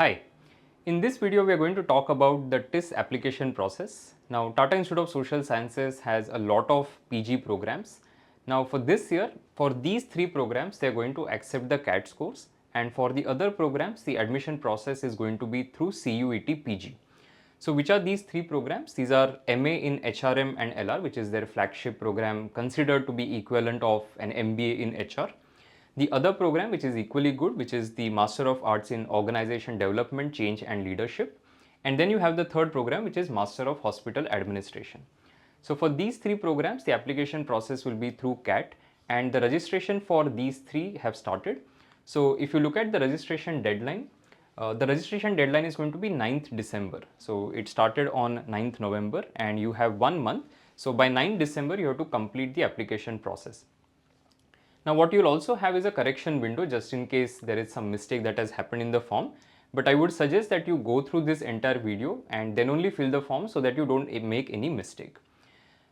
Hi, in this video we are going to talk about the TISS application process. Now Tata Institute of Social Sciences has a lot of PG programs. Now for this year, for these three programs they are going to accept the CAT scores, and for the other programs the admission process is going to be through CUET PG. So which are these three programs? These are MA in HRM and LR, which is their flagship program, considered to be equivalent of an MBA in HR. The other program which is equally good, which is the Master of Arts in Organization Development, Change and Leadership. And then you have the third program, which is Master of Hospital Administration. So for these three programs, the application process will be through CAT, and the registration for these three have started. So if you look at the registration deadline is going to be 9th December. So it started on 9th November and you have 1 month. So by 9th December, you have to complete the application process. Now what you'll also have is a correction window just in case there is some mistake that has happened in the form. But I would suggest that you go through this entire video and then only fill the form so that you don't make any mistake.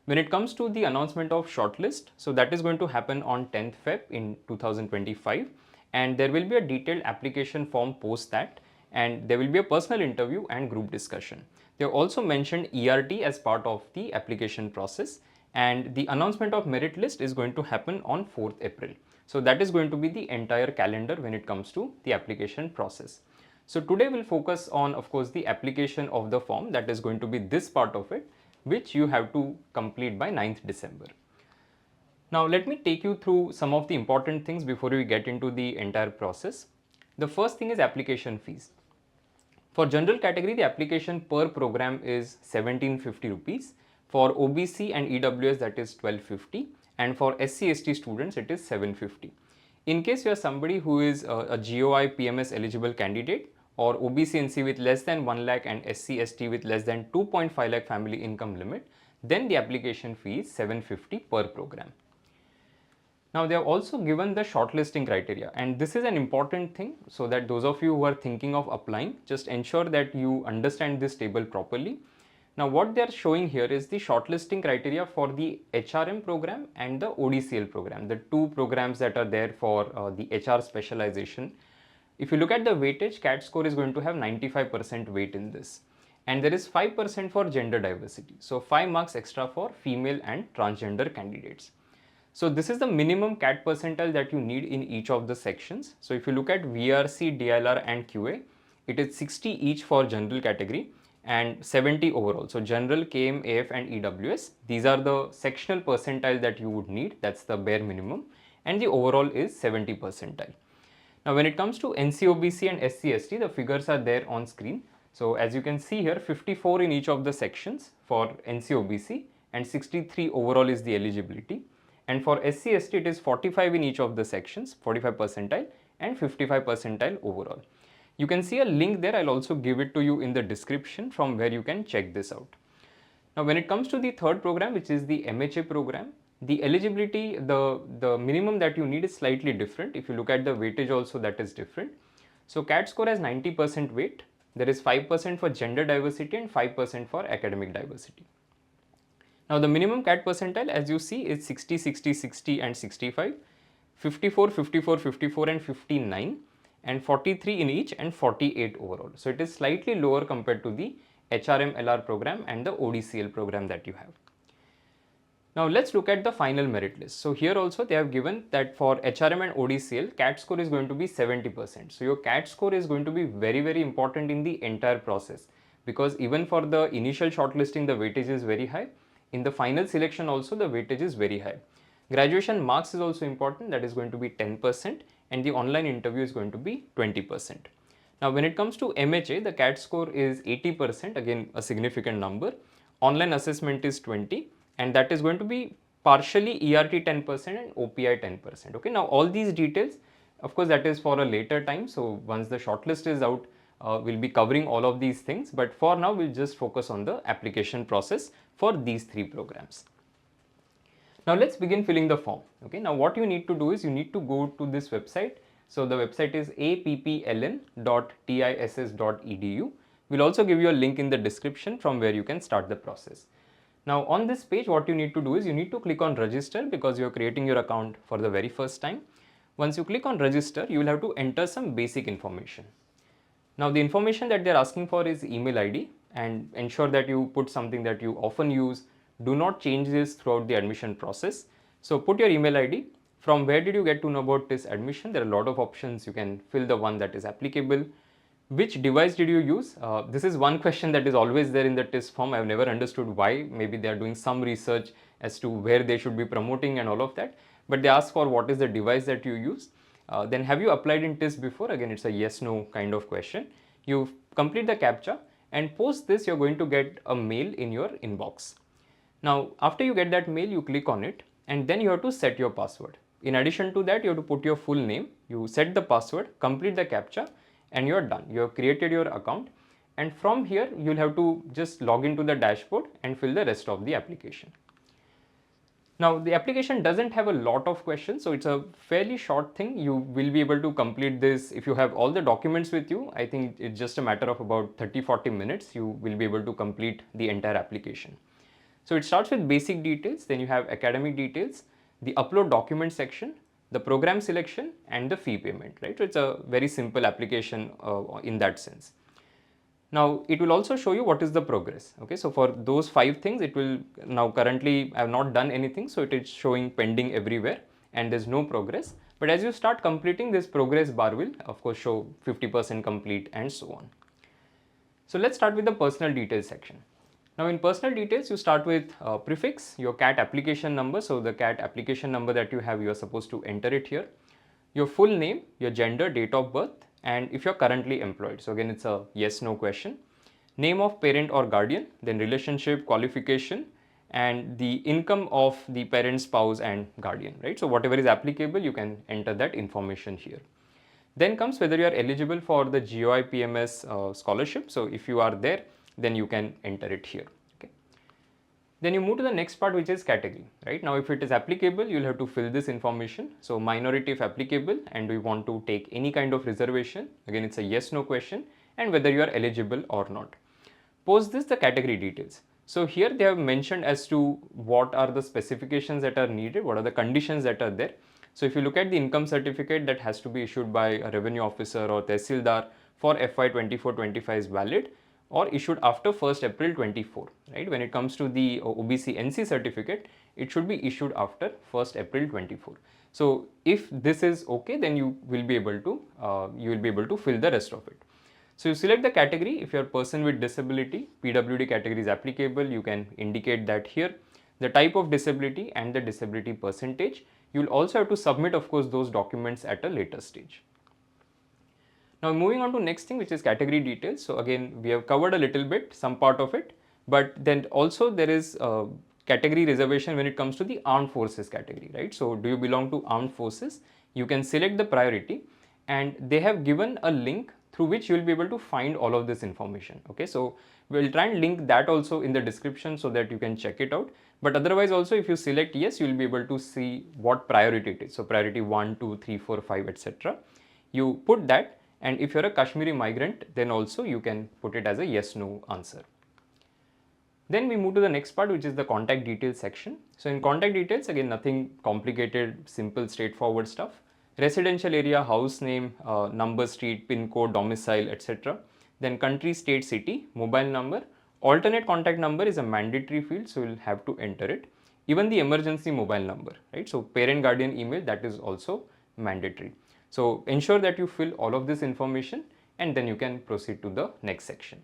When it comes to the announcement of shortlist, so that is going to happen on 10th Feb in 2025, and there will be a detailed application form post that, and there will be a personal interview and group discussion. They have also mentioned ERT as part of the application process, and the announcement of merit list is going to happen on 4th April. So that is going to be the entire calendar when it comes to the application process. So today we'll focus on, of course, the application of the form. That is going to be this part of it, which you have to complete by 9th December. Now let me take you through some of the important things before we get into the entire process. The first thing is application fees. For general category, the application per program is 1750 rupees. For OBC and EWS, that is 1250, and for SC/ST students it is 750. In case you are somebody who is a GOI PMS eligible candidate, or OBC NC with less than 1 lakh and SC/ST with less than 2.5 lakh family income limit, then the application fee is 750 per program. Now they have also given the shortlisting criteria, and this is an important thing, so that those of you who are thinking of applying, just ensure that you understand this table properly. Now what they are showing here is the shortlisting criteria for the HRM program and the ODCL program, the two programs that are there for the HR specialization. If you look at the weightage, CAT score is going to have 95% weight in this, and there is 5% for gender diversity, so 5 marks extra for female and transgender candidates. So this is the minimum CAT percentile that you need in each of the sections. So if you look at VRC, DLR and QA, it is 60 each for general category and 70 overall. So general, KM, AF and EWS, these are the sectional percentile that you would need, that's the bare minimum, and the overall is 70 percentile. Now when it comes to NCOBC and SC/ST, the figures are there on screen. So as you can see here, 54 in each of the sections for NCOBC and 63 overall is the eligibility. And for SC/ST, it is 45 in each of the sections, 45 percentile and 55 percentile overall. You can see a link there. I'll also give it to you in the description from where you can check this out. Now when it comes to the third program, which is the MHA program, the eligibility, the minimum that you need is slightly different. If you look at the weightage also, that is different. So CAT score has 90% weight. There is 5% for gender diversity and 5% for academic diversity. Now the minimum CAT percentile, as you see, is 60, 60, 60 and 65, 54, 54, 54 and 59, and 43 in each and 48 overall. So it is slightly lower compared to the HRM LR program and the ODCL program that you have. Now let's look at the final merit list. So here also they have given that for HRM and ODCL, CAT score is going to be 70%. So your CAT score is going to be very, very important in the entire process, because even for the initial shortlisting, the weightage is very high. In the final selection also, the weightage is very high. Graduation marks is also important, that is going to be 10%, and the online interview is going to be 20%. Now when it comes to MHA, the CAT score is 80%, again a significant number. Online assessment is 20%, and that is going to be partially ERT 10% and OPI 10%. Okay, now all these details, of course, that is for a later time. So once the shortlist is out, we'll be covering all of these things, but for now we'll just focus on the application process for these three programs. Now let's begin filling the form. Okay, now what you need to do is you need to go to this website. So the website is appln.tiss.edu. We'll also give you a link in the description from where you can start the process. Now on this page, what you need to do is you need to click on register, because you're creating your account for the very first time. Once you click on register, you will have to enter some basic information. Now the information that they're asking for is email ID, and ensure that you put something that you often use. Do not change this throughout the admission process. So put your email ID. From where did you get to know about this admission? There are a lot of options. You can fill the one that is applicable. Which device did you use? This is one question that is always there in the TISS form. I've never understood why. Maybe they are doing some research as to where they should be promoting and all of that. But they ask for what is the device that you use. Then have you applied in TISS before? Again, it's a yes/no kind of question. You complete the CAPTCHA, and post this you're going to get a mail in your inbox. Now after you get that mail, you click on it, and then you have to set your password. In addition to that, you have to put your full name, you set the password, complete the CAPTCHA, and you're done. You have created your account, and from here you'll have to just log into the dashboard and fill the rest of the application. Now the application doesn't have a lot of questions, so it's a fairly short thing. You will be able to complete this if you have all the documents with you. I think it's just a matter of about 30-40 minutes. You will be able to complete the entire application. So it starts with basic details, then you have academic details, the upload document section, the program selection, and the fee payment, right? So it's a very simple application in that sense. Now it will also show you what is the progress. Okay, so for those 5 things, it will now currently I have not done anything, so it is showing pending everywhere and there's no progress. But as you start completing, this progress bar will of course show 50% complete and so on. So let's start with the personal details section. Now in personal details, you start with prefix, your CAT application number. So the CAT application number that you have, you are supposed to enter it here. Your full name, your gender, date of birth, and if you're currently employed. So again, it's a yes/no question. Name of parent or guardian, then relationship, qualification, and the income of the parent, spouse, and guardian, right? So whatever is applicable, you can enter that information here. Then comes whether you are eligible for the GOI PMS scholarship. So if you are there, then you can enter it here. Okay. Then you move to the next part, which is category, right? Now if it is applicable, you'll have to fill this information. So minority if applicable, and we want to take any kind of reservation. Again, it's a yes/no question, and whether you are eligible or not. Post this, the category details. So here they have mentioned as to what are the specifications that are needed, what are the conditions that are there. So if you look at the income certificate, that has to be issued by a revenue officer or tehsildar for FY 24-25 is valid, or issued after 1st April 24, right? When it comes to the OBC NC certificate, it should be issued after 1st April 24. So if this is okay, then you will be able to fill the rest of it. So you select the category. If you are person with disability, PWD category is applicable, you can indicate that here. The type of disability and the disability percentage. You will also have to submit, of course, those documents at a later stage. Now moving on to next thing, which is category details. So again, we have covered a little bit, some part of it, but then also there is category reservation when it comes to the armed forces category, right? So do you belong to armed forces? You can select the priority, and they have given a link through which you will be able to find all of this information. Okay, so we'll try and link that also in the description so that you can check it out. But otherwise also, if you select yes, you will be able to see what priority it is. So priority 1, 2, 3, 4, 5, etc. You put that. And if you're a Kashmiri migrant, then also you can put it as a yes/no answer. Then we move to the next part, which is the contact details section. So in contact details, again, nothing complicated, simple, straightforward stuff. Residential area, house name, number, street, pin code, domicile, etc. Then country, state, city, mobile number. Alternate contact number is a mandatory field, so you'll have to enter it. Even the emergency mobile number, right? So parent, guardian, email, that is also mandatory. So ensure that you fill all of this information, and then you can proceed to the next section.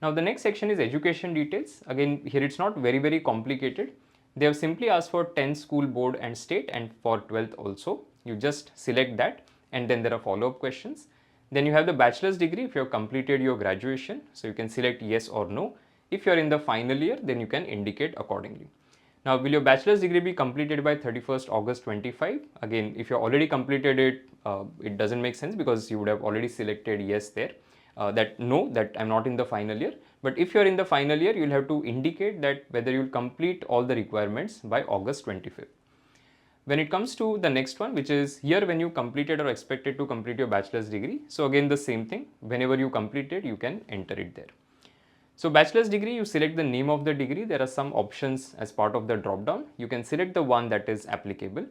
Now the next section is education details. Again, here it's not very complicated. They have simply asked for 10th school board and state, and for 12th also. You just select that, and then there are follow-up questions. Then you have the bachelor's degree if you have completed your graduation. So you can select yes or no. If you are in the final year, then you can indicate accordingly. Now, will your bachelor's degree be completed by 31st August 25? Again, if you already completed it, it doesn't make sense because you would have already selected yes there. That I'm not in the final year. But if you're in the final year, you'll have to indicate that whether you'll complete all the requirements by August 25th. When it comes to the next one, which is here when you completed or expected to complete your bachelor's degree. So again, the same thing. Whenever you complete it, you can enter it there. So bachelor's degree, you select the name of the degree. There are some options as part of the drop down. You can select the one that is applicable.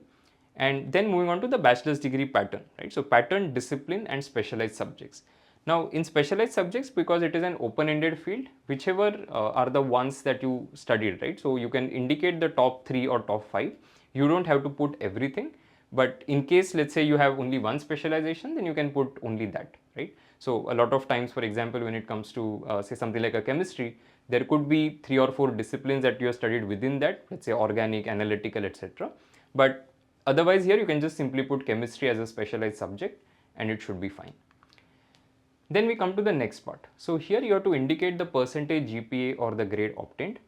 And then moving on to the bachelor's degree pattern, right? So pattern, discipline, and specialized subjects. Now in specialized subjects, because it is an open-ended field, whichever are the ones that you studied, right? So you can indicate the top 3 or top 5. You don't have to put everything, but in case let's say you have only one specialization, then you can put only that, right? So a lot of times, for example, when it comes to say something like a chemistry, there could be 3 or 4 disciplines that you have studied within that, let's say organic, analytical, etc. But otherwise here you can just simply put chemistry as a specialized subject and it should be fine. Then we come to the next part. So here you have to indicate the percentage GPA or the grade obtained.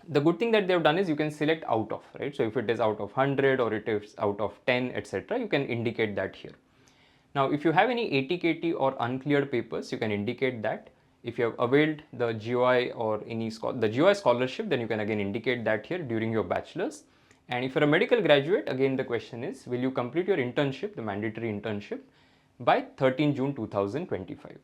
The good thing that they have done is you can select out of, right? So if it is out of 100 or it is out of 10, etc., you can indicate that here. Now, if you have any ATKT or uncleared papers, you can indicate that. If you have availed the GOI or the GOI scholarship, then you can again indicate that here during your bachelor's. And if you're a medical graduate, again the question is, will you complete your internship, the mandatory internship, by 13 June 2025.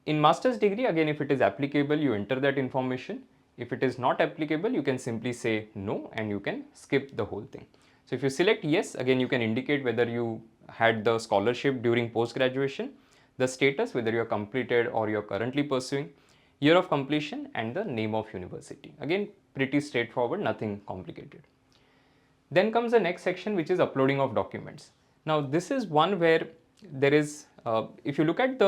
In master's degree, again if it is applicable, you enter that information. If it is not applicable, you can simply say no and you can skip the whole thing. So if you select yes, again you can indicate whether you had the scholarship during post-graduation, the status, whether you are completed or you are currently pursuing, year of completion and the name of university. Again, pretty straightforward, nothing complicated. Then comes the next section, which is uploading of documents. Now this is one where there is, if you look at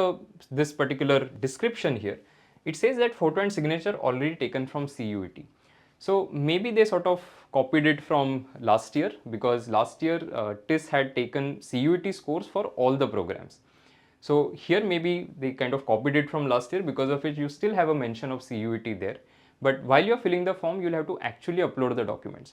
this particular description here, it says that photo and signature already taken from CUET. So maybe they sort of copied it from last year, because last year TISS had taken CUET scores for all the programs. So here maybe they kind of copied it from last year, because of which you still have a mention of CUET there. But while you're filling the form, you'll have to actually upload the documents.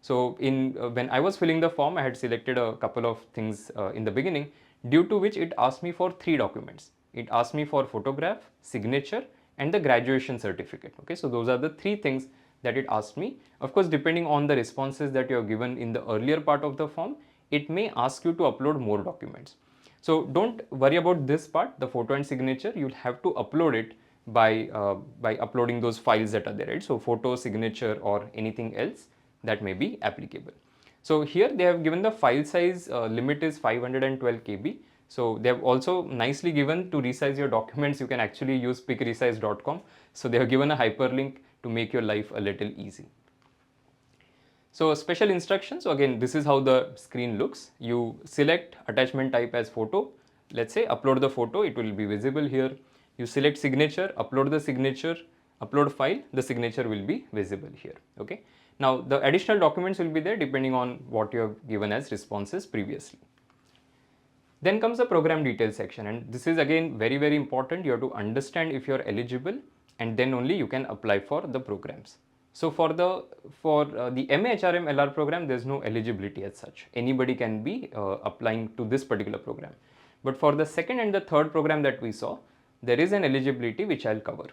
So when I was filling the form, I had selected a couple of things in the beginning, due to which it asked me for 3 documents. It asked me for photograph, signature and the graduation certificate. Okay, so those are the 3 things that it asked me. Of course, depending on the responses that you have given in the earlier part of the form, it may ask you to upload more documents. So don't worry about this part, the photo and signature. You'll have to upload it by uploading those files that are there, right? So photo, signature or anything else that may be applicable. So here they have given the file size limit is 512 KB. So they have also nicely given to resize your documents. You can actually use pickresize.com. So they have given a hyperlink to make your life a little easy. So special instructions. So again, this is how the screen looks. You select attachment type as photo. Let's say upload the photo, it will be visible here. You select signature, upload the signature, upload file, the signature will be visible here. Okay. Now the additional documents will be there depending on what you have given as responses previously. Then comes the program details section, and this is again very important. You have to understand if you are eligible, and then only you can apply for the programs. So for the MA HRM LR program, there is no eligibility as such. Anybody can be applying to this particular program. But for the second and the third program that we saw, there is an eligibility which I'll cover.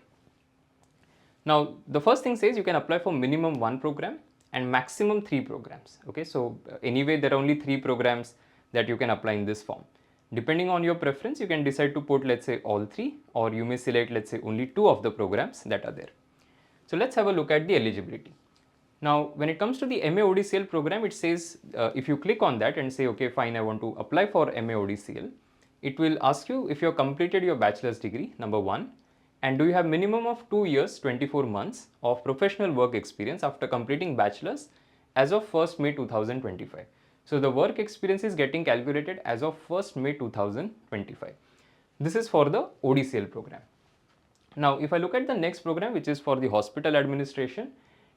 Now, the first thing says you can apply for minimum 1 program and maximum 3 programs. Okay, so anyway, there are only 3 programs that you can apply in this form. Depending on your preference, you can decide to put, let's say, all 3, or you may select, let's say, only 2 of the programs that are there. So let's have a look at the eligibility. Now, when it comes to the MA ODCL program, it says if you click on that and say, okay, fine, I want to apply for MA ODCL, it will ask you if you have completed your bachelor's degree, number 1, and do you have minimum of 2 years, 24 months of professional work experience after completing bachelor's as of 1st May 2025. So the work experience is getting calculated as of 1st May 2025. This is for the ODCL program. Now, if I look at the next program, which is for the hospital administration,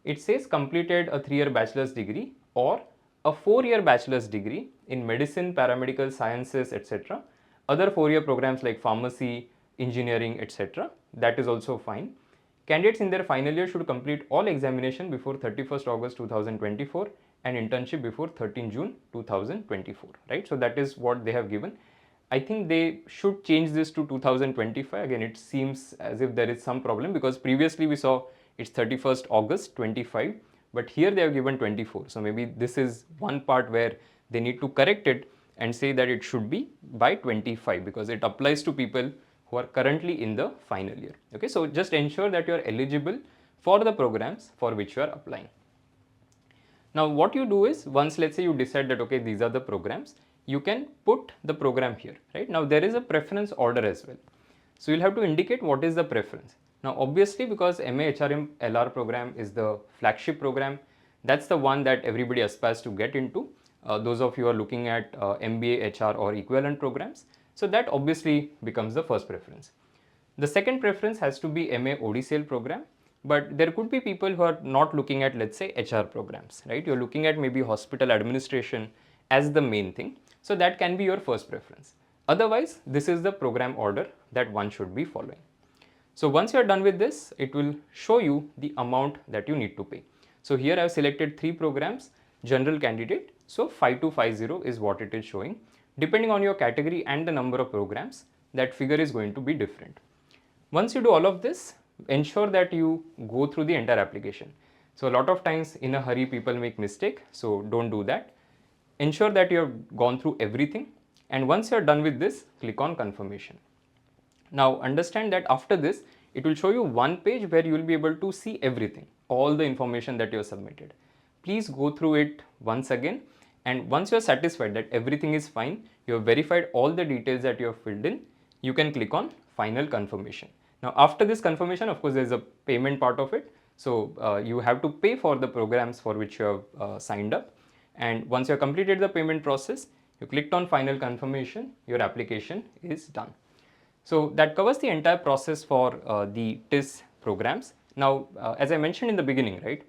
it says completed a 3-year bachelor's degree or a 4-year bachelor's degree in medicine, paramedical sciences, etc. Other 4-year programs like pharmacy, engineering, etc. That is also fine. Candidates in their final year should complete all examination before 31st August 2024 and internship before 13 June 2024, right? So that is what they have given. I think they should change this to 2025. Again, it seems as if there is some problem, because previously we saw it's 31st August 25, but here they have given 24. So maybe this is one part where they need to correct it and say that it should be by 25, because it applies to people who are currently in the final year. Okay, so just ensure that you are eligible for the programs for which you are applying. Now what you do is, once let's say you decide that okay, these are the programs, you can put the program here, right? Now there is a preference order as well. So you'll have to indicate what is the preference. Now obviously, because MA HRM LR program is the flagship program, that's the one that everybody aspires to get into. Those of you who are looking at MBA, HR or equivalent programs, so that obviously becomes the first preference. The second preference has to be MA ODCL program, but there could be people who are not looking at, let's say, HR programs, right? You're looking at maybe hospital administration as the main thing. So that can be your first preference. Otherwise, this is the program order that one should be following. So once you are done with this, it will show you the amount that you need to pay. So here I have selected 3 programs, general candidate. So 5250 is what it is showing. Depending on your category and the number of programs, that figure is going to be different. Once you do all of this, ensure that you go through the entire application. So a lot of times in a hurry people make mistake, so don't do that. Ensure that you have gone through everything, and once you are done with this, click on confirmation. Now understand that after this, it will show you one page where you will be able to see everything, all the information that you have submitted. Please go through it once again, and once you are satisfied that everything is fine, you have verified all the details that you have filled in, you can click on final confirmation. Now after this confirmation, of course there is a payment part of it, so you have to pay for the programs for which you have signed up, and once you have completed the payment process, you clicked on final confirmation, your application is done. So that covers the entire process for the TISS programs. Now as I mentioned in the beginning, right,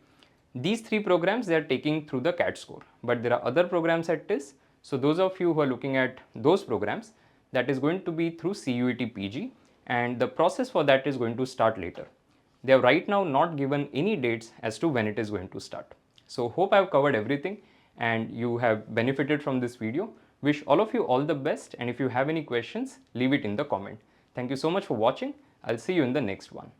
these 3 programs they are taking through the CAT score, but there are other programs at TISS. So those of you who are looking at those programs, that is going to be through CUET PG, and the process for that is going to start later. They have right now not given any dates as to when it is going to start. So hope I have covered everything and you have benefited from this video. Wish all of you all the best, and if you have any questions, leave it in the comment. Thank you so much for watching. I'll see you in the next one.